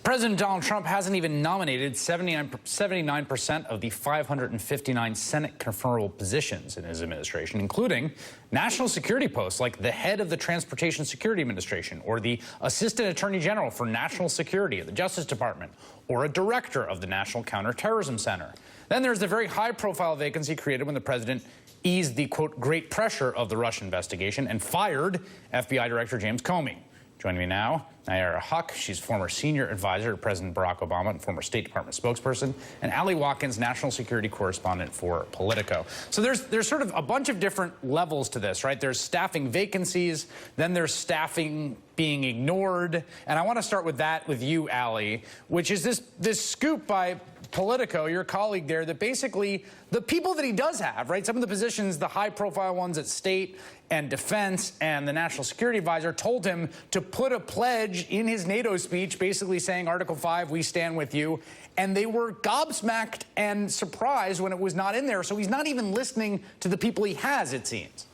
President Donald Trump hasn't even nominated 79% of the 559 Senate confirmable positions in his administration, including national security posts like the head of the Transportation Security Administration or the Assistant Attorney General for National Security at the Justice Department or a director of the National Counterterrorism Center. Then there's the very high-profile vacancy created when the president eased the, quote, great pressure of the Russia investigation and fired FBI Director James Comey. Joining me now, Nayyera Haq. She's former senior advisor to President Barack Obama and former State Department spokesperson, and Ali Watkins, national security correspondent for Politico. So there's sort of a bunch of different levels to this, right? There's staffing vacancies, then there's staffing being ignored, and I want to start with that with you, Ali, which is this scoop by Politico, your colleague there, that basically the people that he does have, right, some of the positions, the high-profile ones at State and Defense and the National Security Advisor, told him to put a pledge in his NATO speech basically saying, Article 5, we stand with you. And they were gobsmacked and surprised when it was not in there. So he's not even listening to the people he has, it seems.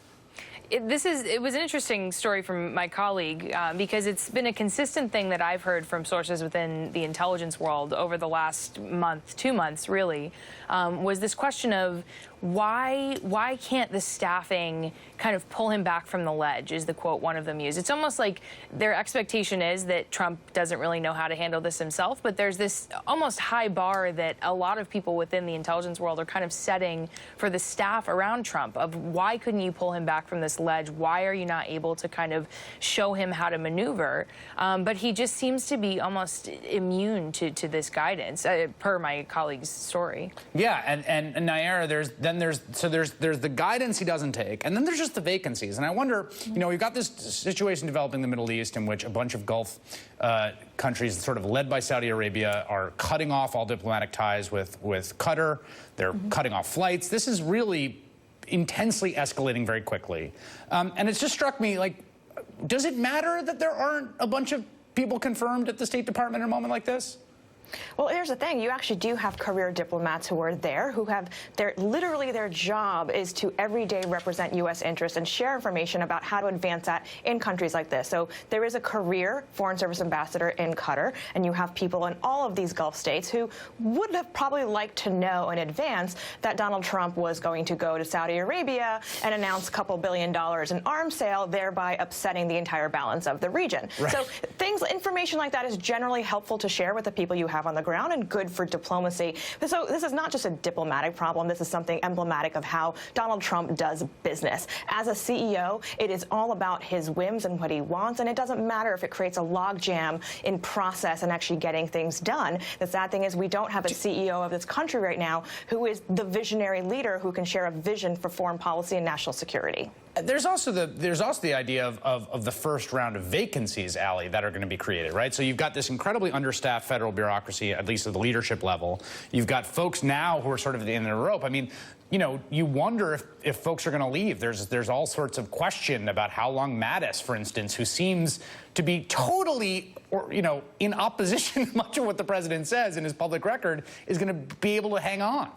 It was an interesting story from my colleague because it's been a consistent thing that I've heard from sources within the intelligence world over the last month, 2 months really, was this question of why can't the staffing kind of pull him back from the ledge, is the quote one of them used. It's almost like their expectation is that Trump doesn't really know how to handle this himself, but there's this almost high bar that a lot of people within the intelligence world are kind of setting for the staff around Trump of why couldn't you pull him back from this ledge? Why are you not able to kind of show him how to maneuver? But he just seems to be almost immune to this guidance, per my colleague's story. Yeah, and Nayyera, there's the guidance he doesn't take, and then there's just the vacancies. And I wonder, you know, we've got this situation developing in the Middle East in which a bunch of Gulf countries, sort of led by Saudi Arabia, are cutting off all diplomatic ties with Qatar. They're cutting off flights. This is really intensely escalating very quickly. And it's just struck me, like, does it matter that there aren't a bunch of people confirmed at the State Department in a moment like this? Well, here's the thing. You actually do have career diplomats who are there, who have literally their job is to every day represent U.S. interests and share information about how to advance that in countries like this. So there is a career Foreign Service ambassador in Qatar, and you have people in all of these Gulf states who would have probably liked to know in advance that Donald Trump was going to go to Saudi Arabia and announce a couple $2 billion in arms sale, thereby upsetting the entire balance of the region. Right. So information like that is generally helpful to share with the people you have on the ground and good for diplomacy. So this is not just a diplomatic problem. This is something emblematic of how Donald Trump does business. As a CEO, it is all about his whims and what he wants, and it doesn't matter if it creates a logjam in process and actually getting things done. The sad thing is we don't have a CEO of this country right now who is the visionary leader who can share a vision for foreign policy and national security. There's also the idea of the first round of vacancies, Ali, that are going to be created, right? So you've got this incredibly understaffed federal bureaucracy, at least at the leadership level. You've got folks now who are sort of at the end of the rope. I mean, you know, you wonder if folks are going to leave. There's all sorts of question about how long Mattis, for instance, who seems to be totally, in opposition to much of what the president says in his public record, is going to be able to hang on.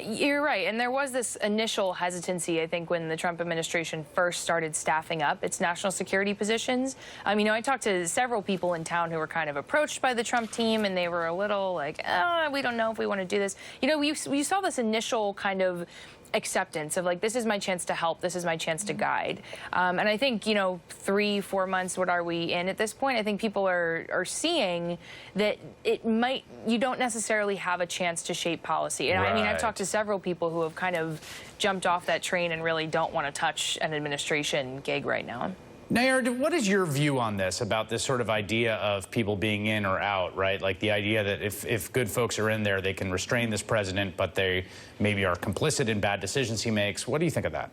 You're right, and there was this initial hesitancy, I think, when the Trump administration first started staffing up its national security positions. I talked to several people in town who were kind of approached by the Trump team, and they were a little like, oh, we don't know if we want to do this. We saw this initial kind of acceptance of like, this is my chance to help, this is my chance to guide. And I think, 3-4 months, what are we in at this point? I think people are seeing that you don't necessarily have a chance to shape policy. And right. I've talked to several people who have kind of jumped off that train and really don't want to touch an administration gig right now. Nayyera, what is your view on this, about this sort of idea of people being in or out, right? Like the idea that if good folks are in there, they can restrain this president, but they maybe are complicit in bad decisions he makes. What do you think of that?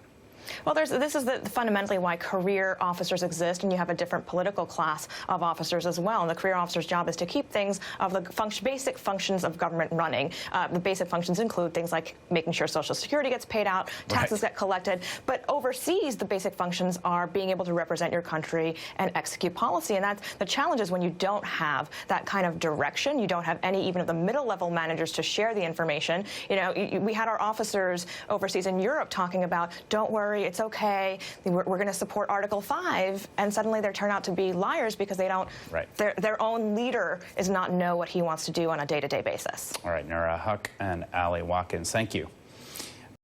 Well, this is fundamentally why career officers exist, and you have a different political class of officers as well. And the career officer's job is to keep things of the basic functions of government running. The basic functions include things like making sure Social Security gets paid out, taxes get collected. But overseas, the basic functions are being able to represent your country and execute policy. And that's the challenge, is when you don't have that kind of direction, you don't have any even of the middle-level managers to share the information. We had our officers overseas in Europe talking about, don't worry, worry, it's okay, we're going to support Article 5, and suddenly they turn out to be liars because they don't, their own leader does not know what he wants to do on a day-to-day basis. All right, Nayyera Haq and Ali Watkins, thank you.